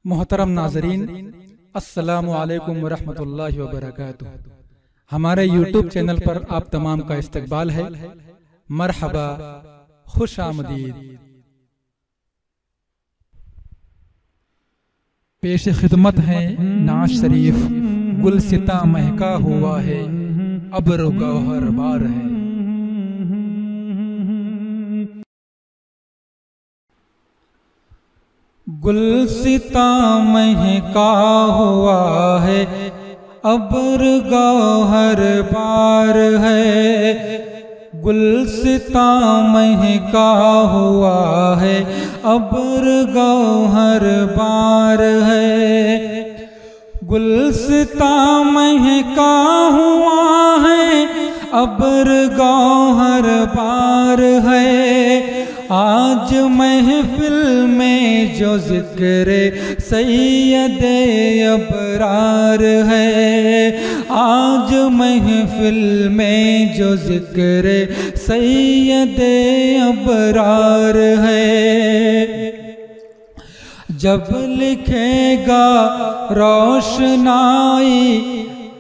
محترم ناظرین، السلام علیکم ورحمۃ اللہ وبرکاتہ۔ ہمارے یوٹیوب چینل پر آپ تمام کا استقبال ہے۔ مرحبا، خوش آمدید۔ پیش خدمت ہے نعت شریف، گلستاں مہکا ہوا ہے، ابر و گوہر بار ہے۔ گلستاں مہکا ہوا ہے، ابر گوہر بار ہے۔ گلستاں مہکا ہوا ہے، ابر گوہر بار ہے۔ گلستاں مہکا ہوا ہے، ابر گوہر بار ہے۔ آج محفل میں جو ذکر سید ابرار ہے، آج محفل میں جو ذکر سید ابرار ہے۔ جب لکھے گا روشنائی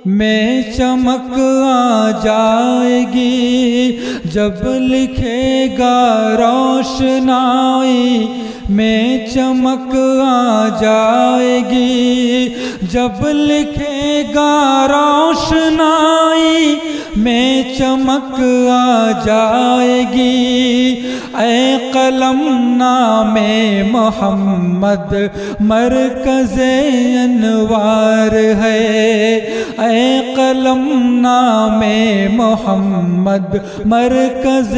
میں چمک آ جائے گی، جب لکھے گا روشنائی میں چمک آ جائے گی، جب لکھے گا روشنائی میں چمک آ جائے گی۔ اے قلم نام محمد مرکز انوار ہے، اے قلم نام محمد مرکز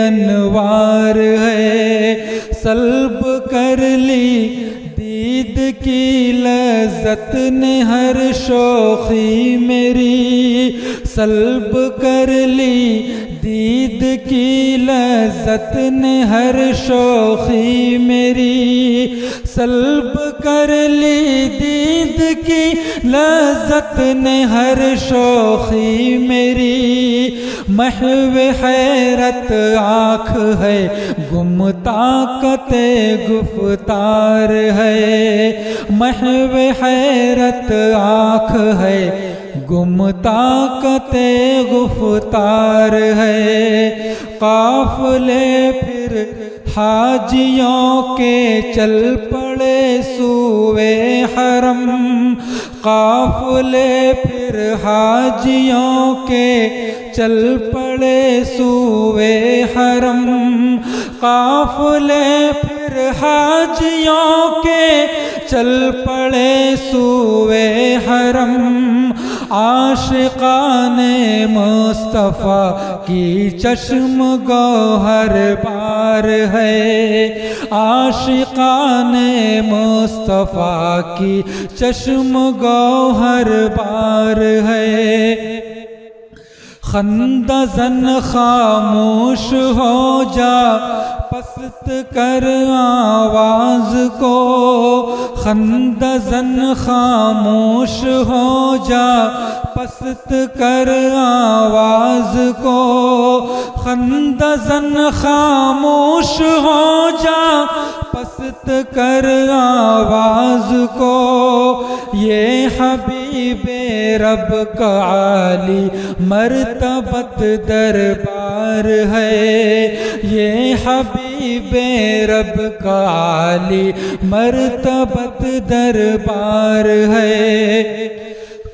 انوار ہے۔ سلب کر لی دید کی لذت نے ہر شوخی میری، سلب کر لی دید کی لذت نے ہر شوخی میری، سلب کر لی دید کی لذت نے ہر شوخی میری۔ محو حیرت آنکھ ہے، گم طاقت گفتار ہے، محو حیرت آنکھ ہے، گم طاقت گفتار ہے۔ قافلے پھر حاجیوں کے چل پڑے سوئے حرم، قافلے پھر حاجیوں کے چل پڑے سوئے حرم، قافلے پھر حاجیوں کے چل پڑے سوئے حرم۔ عاشقان مصطفیٰ کی چشم گوہر بار ہے، عاشقان مصطفیٰ کی چشم گوہر بار ہے۔ خندزن خاموش ہو جا، پست کر آواز کو، خندزن خاموش ہو جا، پست کر آواز کو، خندزن خاموش ہو جا، پست کر آواز کو۔ یہ حبیب رب کا عالی مرتبت دربار ہے، یہ حبیب رب کا عالی مرتبت دربار ہے۔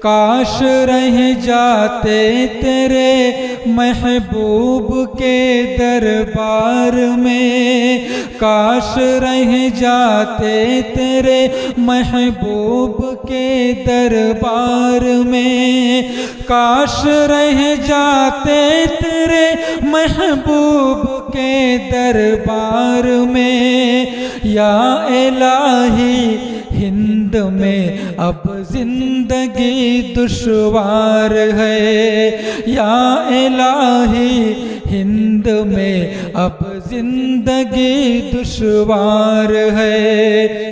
کاش رہ جاتے تیرے محبوب کے دربار میں، کاش رہ جاتے تیرے محبوب کے دربار میں، کاش رہ جاتے تیرے محبوب کے دربار میں۔ یا الہی ہند میں اب زندگی دشوار ہے، یا الہی ہند میں اب زندگی دشوار ہے۔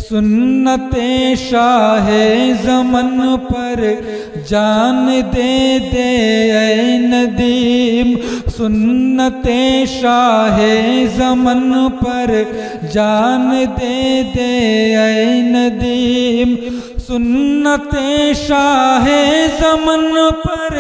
سنت شاہ زمن پر جان دے دے اے ندیم سنت شاہ زمن پر جان دے دے اے ندیم سنت شاہ زمن پر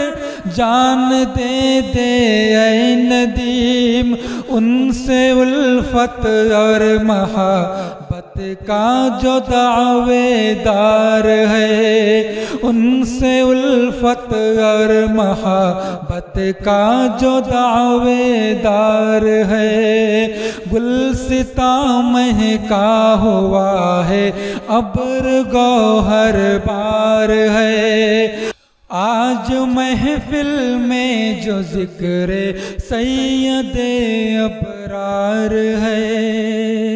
جان دے دے اے ندیم ان سے الفت اور محبت کا جو دعوے دار ہے ان سے الفت اور محبت کا جو دعوے دار ہے گلستاں مہکا ہوا ہے ابر گوہر بار ہے آج محفل میں جو ذکر سید ابرار ہے